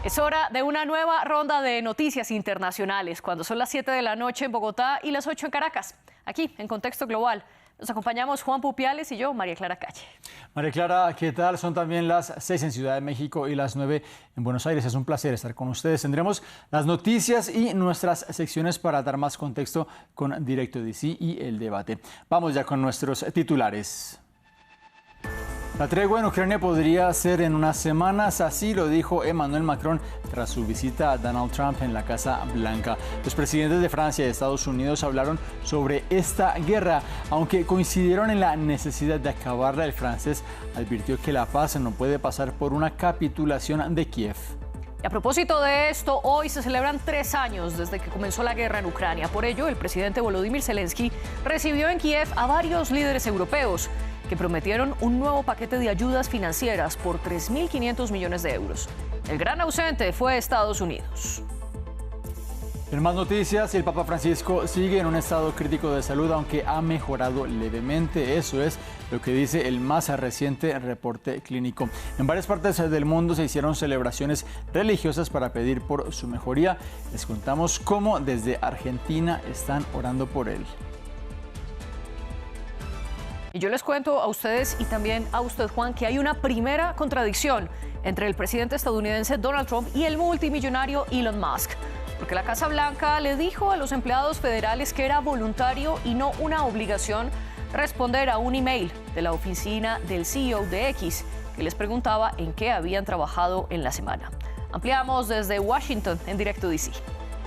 Es hora de una nueva ronda de noticias internacionales, cuando son las 7 de la noche en Bogotá y las 8 en Caracas. Aquí, en Contexto Global, nos acompañamos Juan Pupiales y yo, María Clara Calle. María Clara, ¿qué tal? Son también las 6 en Ciudad de México y las 9 en Buenos Aires. Es un placer estar con ustedes. Tendremos las noticias y nuestras secciones para dar más contexto con Directo DC y el debate. Vamos ya con nuestros titulares. La tregua en Ucrania podría ser en unas semanas, así lo dijo Emmanuel Macron tras su visita a Donald Trump en la Casa Blanca. Los presidentes de Francia y de Estados Unidos hablaron sobre esta guerra, aunque coincidieron en la necesidad de acabarla. El francés advirtió que la paz no puede pasar por una capitulación de Kiev. Y a propósito de esto, hoy se celebran 3 años desde que comenzó la guerra en Ucrania. Por ello, el presidente Volodymyr Zelensky recibió en Kiev a varios líderes europeos que prometieron un nuevo paquete de ayudas financieras por 3.500 millones de euros. El gran ausente fue Estados Unidos. En más noticias, el Papa Francisco sigue en un estado crítico de salud, aunque ha mejorado levemente. Eso es lo que dice el más reciente reporte clínico. En varias partes del mundo se hicieron celebraciones religiosas para pedir por su mejoría. Les contamos cómo desde Argentina están orando por él. Y yo les cuento a ustedes y también a usted, Juan, que hay una primera contradicción entre el presidente estadounidense Donald Trump y el multimillonario Elon Musk. Porque la Casa Blanca le dijo a los empleados federales que era voluntario y no una obligación responder a un email de la oficina del CEO de X, que les preguntaba en qué habían trabajado en la semana. Ampliamos desde Washington en Directo DC.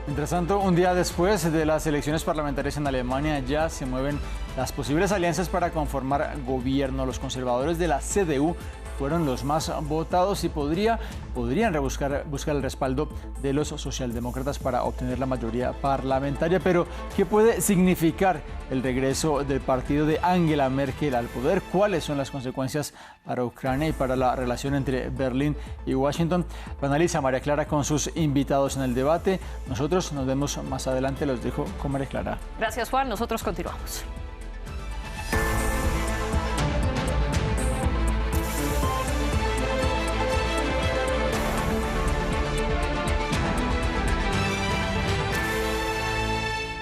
Mientras tanto, un día después de las elecciones parlamentarias en Alemania, ya se mueven las posibles alianzas para conformar gobierno. Los conservadores de la CDU fueron los más votados y podrían buscar el respaldo de los socialdemócratas para obtener la mayoría parlamentaria. Pero, ¿qué puede significar el regreso del partido de Angela Merkel al poder? ¿Cuáles son las consecuencias para Ucrania y para la relación entre Berlín y Washington? Lo analiza María Clara con sus invitados en el debate. Nosotros nos vemos más adelante. Los dejo con María Clara. Gracias, Juan. Nosotros continuamos.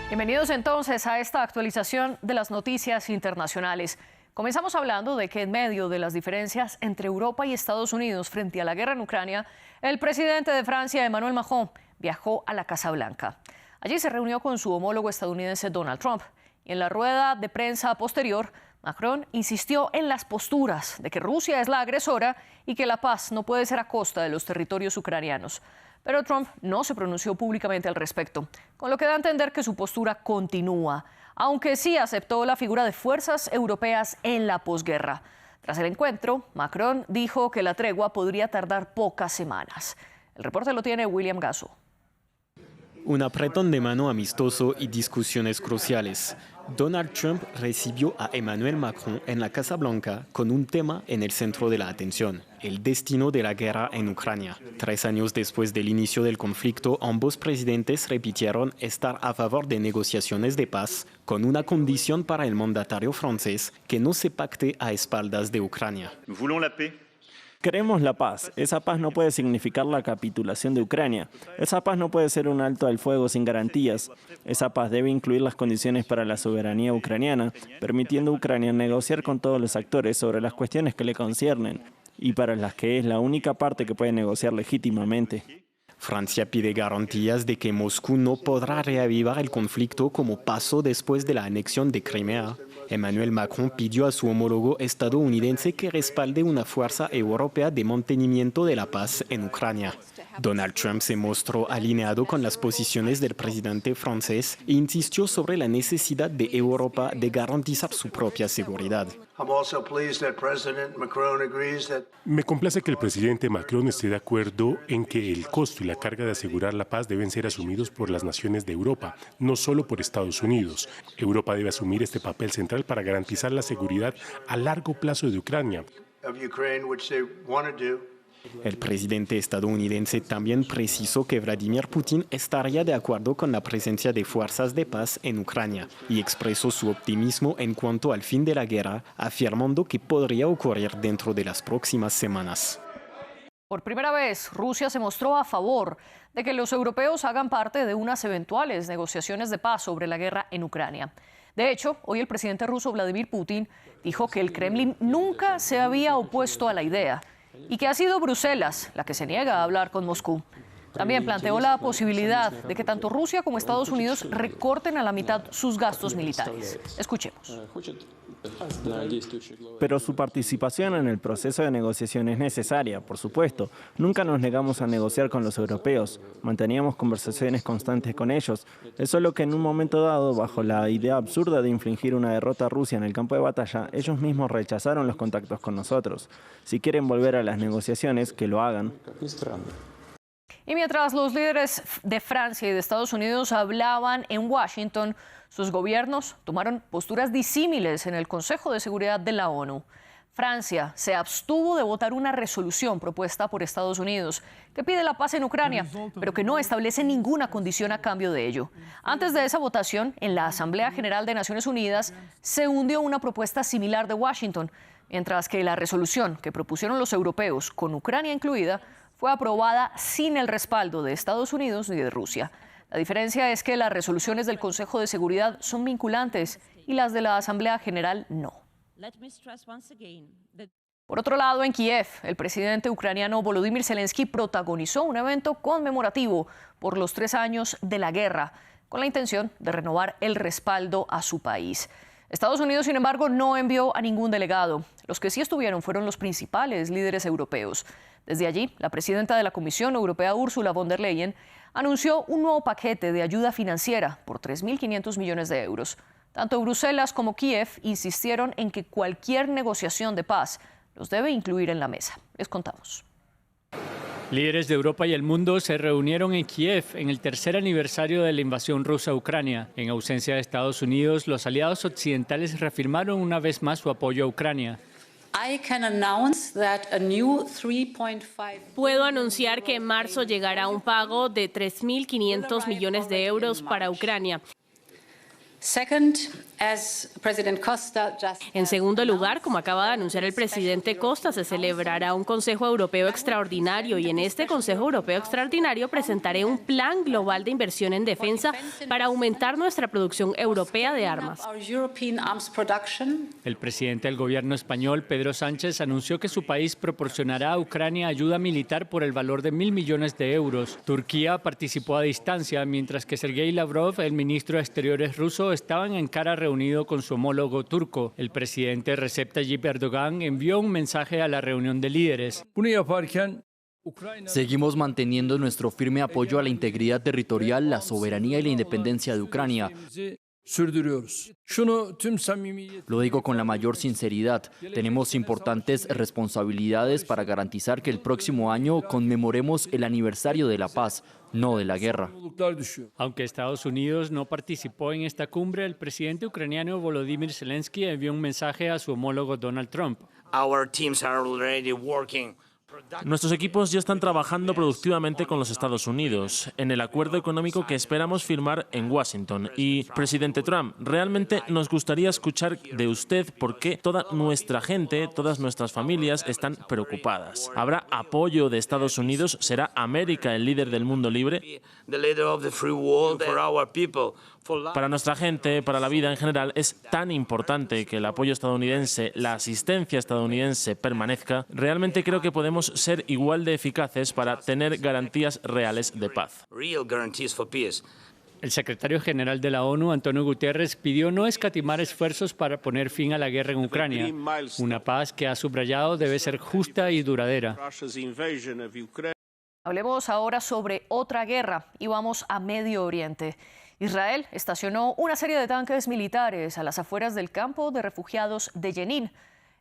Bienvenidos entonces a esta actualización de las noticias internacionales. Comenzamos hablando de que en medio de las diferencias entre Europa y Estados Unidos frente a la guerra en Ucrania, el presidente de Francia, Emmanuel Macron, viajó a la Casa Blanca. Allí se reunió con su homólogo estadounidense Donald Trump. Y en la rueda de prensa posterior, Macron insistió en las posturas de que Rusia es la agresora y que la paz no puede ser a costa de los territorios ucranianos. Pero Trump no se pronunció públicamente al respecto, con lo que da a entender que su postura continúa, aunque sí aceptó la figura de fuerzas europeas en la posguerra. Tras el encuentro, Macron dijo que la tregua podría tardar pocas semanas. El reporte lo tiene William Gasso. Un apretón de mano amistoso y discusiones cruciales. Donald Trump recibió a Emmanuel Macron en la Casa Blanca con un tema en el centro de la atención: el destino de la guerra en Ucrania. 3 años después del inicio del conflicto, ambos presidentes repitieron estar a favor de negociaciones de paz, con una condición para el mandatario francés: que no se pacte a espaldas de Ucrania. Queremos la paz. Esa paz no puede significar la capitulación de Ucrania. Esa paz no puede ser un alto al fuego sin garantías. Esa paz debe incluir las condiciones para la soberanía ucraniana, permitiendo a Ucrania negociar con todos los actores sobre las cuestiones que le conciernen y para las que es la única parte que puede negociar legítimamente. Francia pide garantías de que Moscú no podrá reavivar el conflicto como pasó después de la anexión de Crimea. Emmanuel Macron pidió a su homólogo estadounidense que respalde una fuerza europea de mantenimiento de la paz en Ucrania. Donald Trump se mostró alineado con las posiciones del presidente francés e insistió sobre la necesidad de Europa de garantizar su propia seguridad. Me complace que el presidente Macron esté de acuerdo en que el costo y la carga de asegurar la paz deben ser asumidos por las naciones de Europa, no solo por Estados Unidos. Europa debe asumir este papel central para garantizar la seguridad a largo plazo de Ucrania. El presidente estadounidense también precisó que Vladimir Putin estaría de acuerdo con la presencia de fuerzas de paz en Ucrania y expresó su optimismo en cuanto al fin de la guerra, afirmando que podría ocurrir dentro de las próximas semanas. Por primera vez, Rusia se mostró a favor de que los europeos hagan parte de unas eventuales negociaciones de paz sobre la guerra en Ucrania. De hecho, hoy el presidente ruso Vladimir Putin dijo que el Kremlin nunca se había opuesto a la idea y que ha sido Bruselas la que se niega a hablar con Moscú. También planteó la posibilidad de que tanto Rusia como Estados Unidos recorten a la mitad sus gastos militares. Escuchemos. Pero su participación en el proceso de negociación es necesaria, por supuesto. Nunca nos negamos a negociar con los europeos. Manteníamos conversaciones constantes con ellos. Es solo que en un momento dado, bajo la idea absurda de infligir una derrota a Rusia en el campo de batalla, ellos mismos rechazaron los contactos con nosotros. Si quieren volver a las negociaciones, que lo hagan. Y mientras los líderes de Francia y de Estados Unidos hablaban en Washington, sus gobiernos tomaron posturas disímiles en el Consejo de Seguridad de la ONU. Francia se abstuvo de votar una resolución propuesta por Estados Unidos que pide la paz en Ucrania, pero que no establece ninguna condición a cambio de ello. Antes de esa votación, en la Asamblea General de Naciones Unidas se hundió una propuesta similar de Washington, mientras que la resolución que propusieron los europeos, con Ucrania incluida, fue aprobada sin el respaldo de Estados Unidos ni de Rusia. La diferencia es que las resoluciones del Consejo de Seguridad son vinculantes y las de la Asamblea General no. Por otro lado, en Kiev, el presidente ucraniano Volodymyr Zelensky protagonizó un evento conmemorativo por los 3 años de la guerra, con la intención de renovar el respaldo a su país. Estados Unidos, sin embargo, no envió a ningún delegado. Los que sí estuvieron fueron los principales líderes europeos. Desde allí, la presidenta de la Comisión Europea, Ursula von der Leyen, anunció un nuevo paquete de ayuda financiera por 3.500 millones de euros. Tanto Bruselas como Kiev insistieron en que cualquier negociación de paz los debe incluir en la mesa. Les contamos. Líderes de Europa y el mundo se reunieron en Kiev en el tercer aniversario de la invasión rusa a Ucrania. En ausencia de Estados Unidos, los aliados occidentales reafirmaron una vez más su apoyo a Ucrania. Puedo anunciar que en marzo llegará un pago de 3.500 millones de euros para Ucrania. En segundo lugar, como acaba de anunciar el presidente Costa, se celebrará un Consejo Europeo Extraordinario y en este Consejo Europeo Extraordinario presentaré un plan global de inversión en defensa para aumentar nuestra producción europea de armas. El presidente del gobierno español, Pedro Sánchez, anunció que su país proporcionará a Ucrania ayuda militar por el valor de 1.000 millones de euros. Turquía participó a distancia, mientras que Sergei Lavrov, el ministro de Exteriores ruso, estaba en Ankara reunido con su homólogo turco. El presidente Recep Tayyip Erdogan envió un mensaje a la reunión de líderes. Seguimos manteniendo nuestro firme apoyo a la integridad territorial, la soberanía y la independencia de Ucrania. Lo digo con la mayor sinceridad. Tenemos importantes responsabilidades para garantizar que el próximo año conmemoremos el aniversario de la paz, no de la guerra. Aunque Estados Unidos no participó en esta cumbre, el presidente ucraniano Volodymyr Zelensky envió un mensaje a su homólogo Donald Trump. Nuestros equipos ya están trabajando productivamente con los Estados Unidos en el acuerdo económico que esperamos firmar en Washington. Y, presidente Trump, realmente nos gustaría escuchar de usted por qué toda nuestra gente, todas nuestras familias están preocupadas. ¿Habrá apoyo de Estados Unidos? ¿Será América el líder del mundo libre? Para nuestra gente, para la vida en general, es tan importante que el apoyo estadounidense, la asistencia estadounidense permanezca. Realmente creo que podemos ser igual de eficaces para tener garantías reales de paz. El secretario general de la ONU, Antonio Guterres, pidió no escatimar esfuerzos para poner fin a la guerra en Ucrania. Una paz que ha subrayado debe ser justa y duradera. Hablemos ahora sobre otra guerra y vamos a Medio Oriente. Israel estacionó una serie de tanques militares a las afueras del campo de refugiados de Jenin.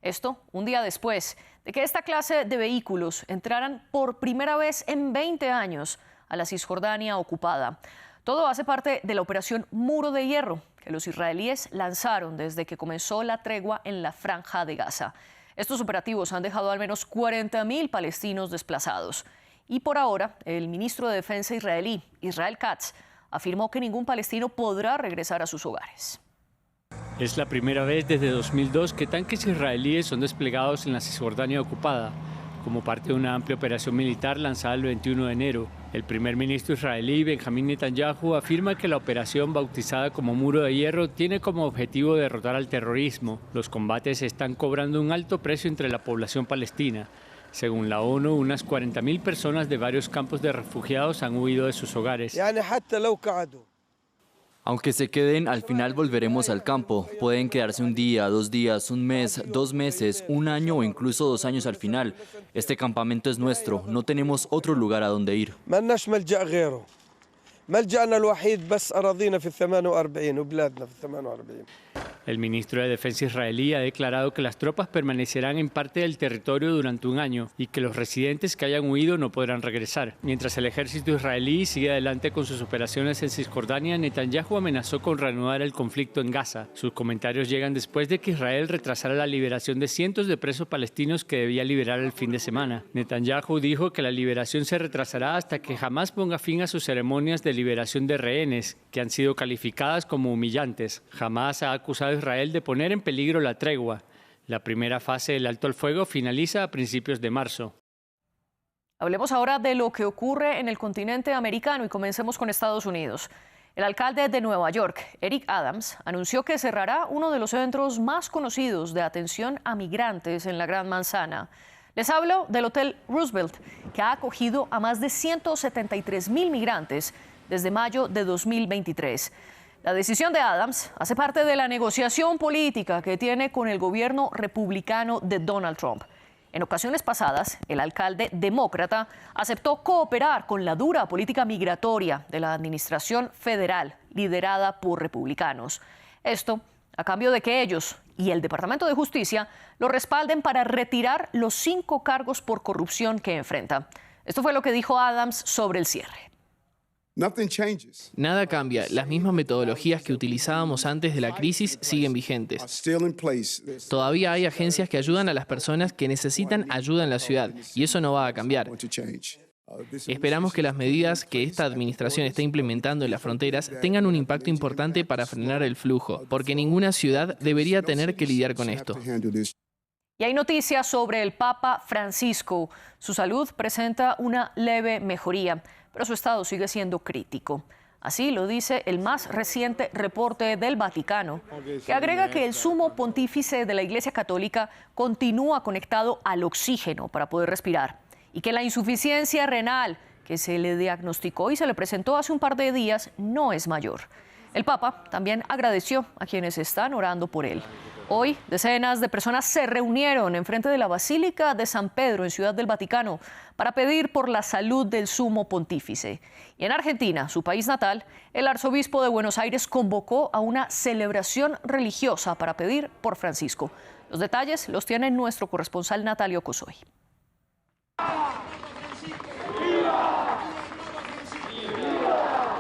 Esto un día después de que esta clase de vehículos entraran por primera vez en 20 años a la Cisjordania ocupada. Todo hace parte de la operación Muro de Hierro que los israelíes lanzaron desde que comenzó la tregua en la Franja de Gaza. Estos operativos han dejado al menos 40.000 palestinos desplazados. Y por ahora, el ministro de Defensa israelí, Israel Katz, afirmó que ningún palestino podrá regresar a sus hogares. Es la primera vez desde 2002 que tanques israelíes son desplegados en la Cisjordania ocupada. como parte de una amplia operación militar lanzada el 21 de enero. El primer ministro israelí, Benjamín Netanyahu, afirma que la operación, bautizada como Muro de Hierro, tiene como objetivo derrotar al terrorismo. Los combates están cobrando un alto precio entre la población palestina. Según la ONU, unas 40.000 personas de varios campos de refugiados han huido de sus hogares. Aunque se queden, al final volveremos al campo. Pueden quedarse un día, 2 días, un mes, 2 meses, un año o incluso 2 años al final. Este campamento es nuestro, no tenemos otro lugar a donde ir. El ministro de Defensa israelí ha declarado que las tropas permanecerán en parte del territorio durante un año y que los residentes que hayan huido no podrán regresar. Mientras el ejército israelí sigue adelante con sus operaciones en Cisjordania, Netanyahu amenazó con reanudar el conflicto en Gaza. Sus comentarios llegan después de que Israel retrasara la liberación de cientos de presos palestinos que debía liberar el fin de semana. Netanyahu dijo que la liberación se retrasará hasta que Hamás ponga fin a sus ceremonias de liberación de rehenes, que han sido calificadas como humillantes. Hamás ha acusado a Israel de poner en peligro la tregua. La primera fase del alto al fuego finaliza a principios de marzo. Hablemos ahora de lo que ocurre en el continente americano y comencemos con Estados Unidos. El alcalde de Nueva York, Eric Adams, anunció que cerrará uno de los centros más conocidos de atención a migrantes en la Gran Manzana. Les hablo del Hotel Roosevelt, que ha acogido a más de 173.000 migrantes desde mayo de 2023. La decisión de Adams hace parte de la negociación política que tiene con el gobierno republicano de Donald Trump. En ocasiones pasadas, el alcalde demócrata aceptó cooperar con la dura política migratoria de la administración federal liderada por republicanos. Esto a cambio de que ellos y el Departamento de Justicia lo respalden para retirar los 5 cargos por corrupción que enfrenta. Esto fue lo que dijo Adams sobre el cierre. Nada cambia. Las mismas metodologías que utilizábamos antes de la crisis siguen vigentes. Todavía hay agencias que ayudan a las personas que necesitan ayuda en la ciudad, y eso no va a cambiar. Esperamos que las medidas que esta administración está implementando en las fronteras tengan un impacto importante para frenar el flujo, porque ninguna ciudad debería tener que lidiar con esto. Y hay noticias sobre el Papa Francisco. Su salud presenta una leve mejoría, pero su estado sigue siendo crítico. Así lo dice el más reciente reporte del Vaticano, que agrega que el sumo pontífice de la Iglesia Católica continúa conectado al oxígeno para poder respirar y que la insuficiencia renal que se le diagnosticó y se le presentó hace un par de días no es mayor. El Papa también agradeció a quienes están orando por él. Hoy, decenas de personas se reunieron enfrente de la Basílica de San Pedro en Ciudad del Vaticano para pedir por la salud del sumo pontífice. Y en Argentina, su país natal, el arzobispo de Buenos Aires convocó a una celebración religiosa para pedir por Francisco. Los detalles los tiene nuestro corresponsal Natalio Cosoy.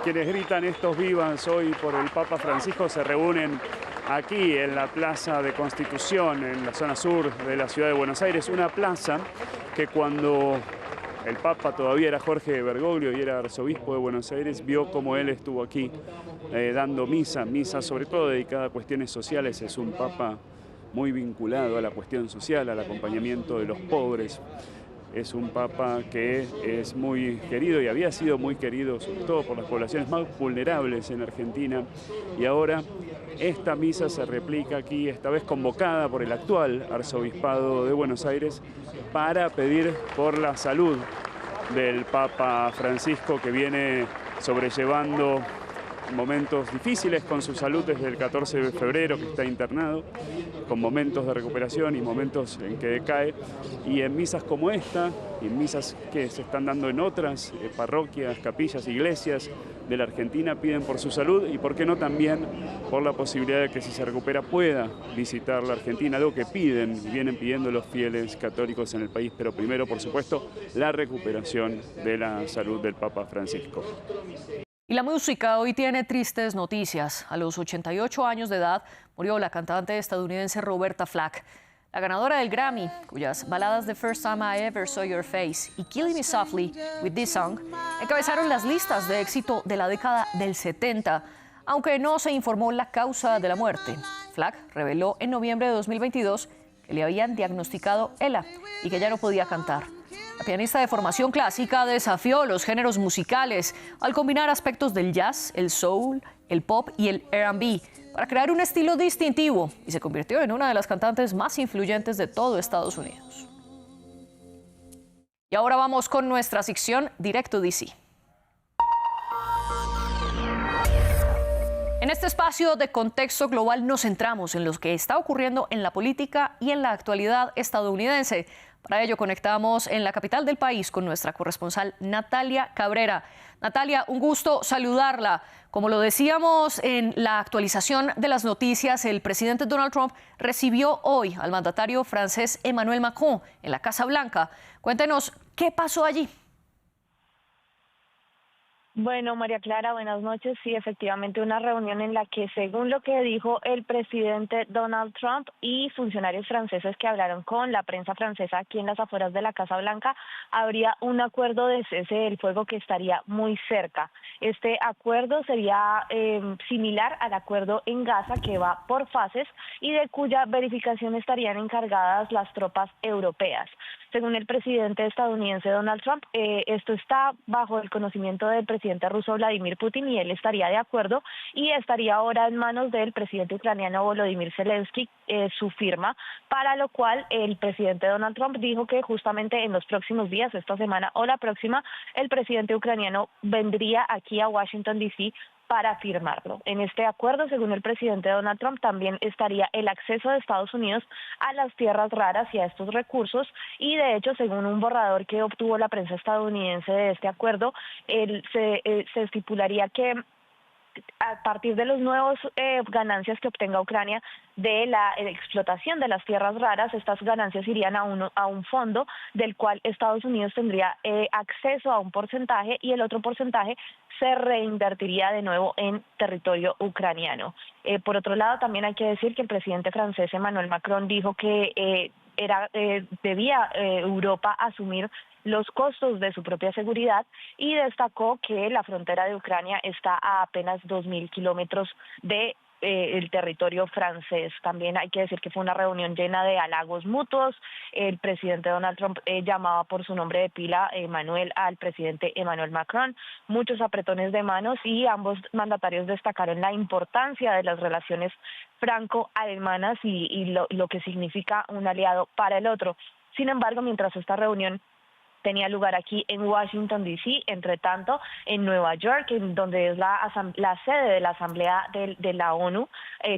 Quienes gritan estos vivas hoy por el Papa Francisco se reúnen aquí en la Plaza de Constitución, en la zona sur de la ciudad de Buenos Aires, una plaza que cuando el Papa todavía era Jorge Bergoglio y era arzobispo de Buenos Aires, vio como él estuvo aquí dando misa sobre todo dedicada a cuestiones sociales. Es un Papa muy vinculado a la cuestión social, al acompañamiento de los pobres. Es un Papa que es muy querido y había sido muy querido sobre todo por las poblaciones más vulnerables en Argentina, y ahora esta misa se replica aquí, esta vez convocada por el actual arzobispado de Buenos Aires para pedir por la salud del Papa Francisco, que viene sobrellevando momentos difíciles con su salud desde el 14 de febrero, que está internado, con momentos de recuperación y momentos en que decae. Y en misas como esta, y en misas que se están dando en otras parroquias, capillas, iglesias de la Argentina, piden por su salud y, por qué no, también por la posibilidad de que, si se recupera, pueda visitar la Argentina, algo que piden y vienen pidiendo los fieles católicos en el país, pero primero, por supuesto, la recuperación de la salud del Papa Francisco. Y la música hoy tiene tristes noticias. A los 88 años de edad murió la cantante estadounidense Roberta Flack, la ganadora del Grammy, cuyas baladas The First Time I Ever Saw Your Face y Killing Me Softly with This Song encabezaron las listas de éxito de la década del 70, aunque no se informó la causa de la muerte. Flack reveló en noviembre de 2022 que le habían diagnosticado ELA y que ya no podía cantar. La pianista de formación clásica desafió los géneros musicales al combinar aspectos del jazz, el soul, el pop y el R&B para crear un estilo distintivo y se convirtió en una de las cantantes más influyentes de todo Estados Unidos. Y ahora vamos con nuestra sección Directo DC. En este espacio de contexto global nos centramos en lo que está ocurriendo en la política y en la actualidad estadounidense. Para ello conectamos en la capital del país con nuestra corresponsal Natalia Cabrera. Natalia, un gusto saludarla. Como lo decíamos en la actualización de las noticias, el presidente Donald Trump recibió hoy al mandatario francés Emmanuel Macron en la Casa Blanca. Cuéntenos, ¿qué pasó allí? Bueno, María Clara, buenas noches. Sí, efectivamente una reunión en la que, según lo que dijo el presidente Donald Trump y funcionarios franceses que hablaron con la prensa francesa aquí en las afueras de la Casa Blanca, habría un acuerdo de cese del fuego que estaría muy cerca. Este acuerdo sería similar al acuerdo en Gaza, que va por fases y de cuya verificación estarían encargadas las tropas europeas. Según el presidente estadounidense Donald Trump, esto está bajo el conocimiento del presidente ruso Vladimir Putin y él estaría de acuerdo y estaría ahora en manos del presidente ucraniano Volodymyr Zelensky su firma, para lo cual el presidente Donald Trump dijo que justamente en los próximos días, esta semana o la próxima, el presidente ucraniano vendría aquí a Washington, D.C., para firmarlo. En este acuerdo, según el presidente Donald Trump, también estaría el acceso de Estados Unidos a las tierras raras y a estos recursos y, de hecho, según un borrador que obtuvo la prensa estadounidense de este acuerdo, se estipularía que a partir de los nuevos ganancias que obtenga Ucrania de la explotación de las tierras raras, estas ganancias irían a un fondo del cual Estados Unidos tendría acceso a un porcentaje y el otro porcentaje se reinvertiría de nuevo en territorio ucraniano. Por otro lado, también hay que decir que el presidente francés Emmanuel Macron dijo que debía Europa asumir los costos de su propia seguridad y destacó que la frontera de Ucrania está a apenas 2.000 kilómetros de el territorio francés. También hay que decir que fue una reunión llena de halagos mutuos. El presidente Donald Trump llamaba por su nombre de pila al presidente Emmanuel Macron, muchos apretones de manos y ambos mandatarios destacaron la importancia de las relaciones franco-alemanas y lo que significa un aliado para el otro. Sin embargo, mientras esta reunión tenía lugar aquí en Washington, D.C., entre tanto, en Nueva York, donde es la sede de la Asamblea de la ONU,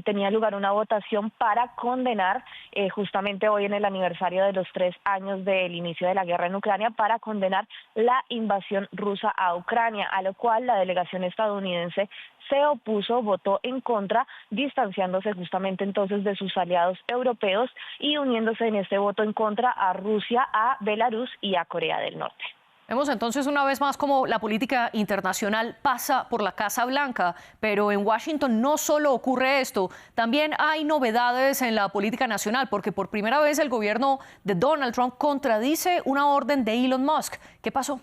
tenía lugar una votación para condenar, justamente hoy en el aniversario de los 3 años del inicio de la guerra en Ucrania, para condenar la invasión rusa a Ucrania, a lo cual la delegación estadounidense se opuso, votó en contra, distanciándose justamente entonces de sus aliados europeos y uniéndose en este voto en contra a Rusia, a Belarus y a Corea del Norte. Vemos entonces una vez más cómo la política internacional pasa por la Casa Blanca, pero en Washington no solo ocurre esto, también hay novedades en la política nacional, porque por primera vez el gobierno de Donald Trump contradice una orden de Elon Musk. ¿Qué pasó?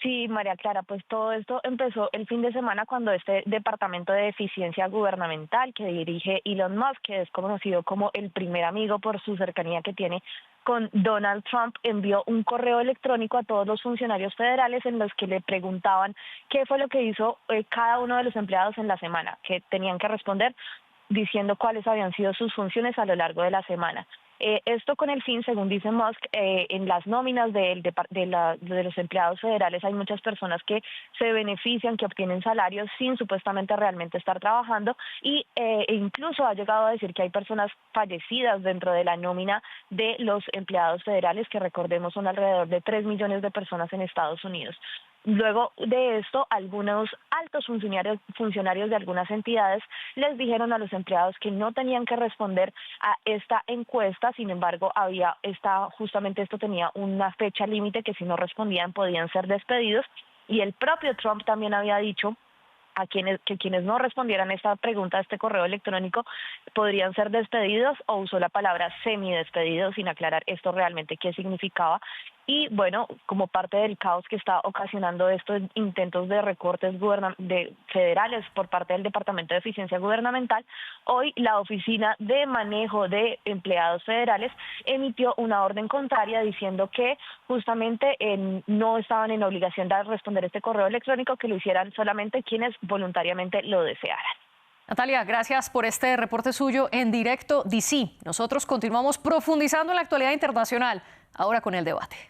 Sí, María Clara, pues todo esto empezó el fin de semana cuando este Departamento de Eficiencia Gubernamental que dirige Elon Musk, que es conocido como el primer amigo por su cercanía que tiene con Donald Trump, envió un correo electrónico a todos los funcionarios federales en los que le preguntaban qué fue lo que hizo cada uno de los empleados en la semana, que tenían que responder diciendo cuáles habían sido sus funciones a lo largo de la semana. Esto con el fin, según dice Musk, en las nóminas de los empleados federales hay muchas personas que se benefician, que obtienen salarios sin supuestamente realmente estar trabajando e incluso ha llegado a decir que hay personas fallecidas dentro de la nómina de los empleados federales, que recordemos son alrededor de 3 millones de personas en Estados Unidos. Luego de esto, algunos altos funcionarios de algunas entidades les dijeron a los empleados que no tenían que responder a esta encuesta. Sin embargo, justamente esto tenía una fecha límite que si no respondían podían ser despedidos, y el propio Trump también había dicho que quienes no respondieran esta pregunta, este correo electrónico, podrían ser despedidos, o usó la palabra semidespedidos sin aclarar esto realmente qué significaba. Y bueno, como parte del caos que está ocasionando estos intentos de recortes federales por parte del Departamento de Eficiencia Gubernamental, hoy la Oficina de Manejo de Empleados Federales emitió una orden contraria diciendo que justamente no estaban en obligación de responder este correo electrónico, que lo hicieran solamente quienes voluntariamente lo desearan. Natalia, gracias por este reporte suyo en Directo DC. Nosotros continuamos profundizando en la actualidad internacional, ahora con el debate.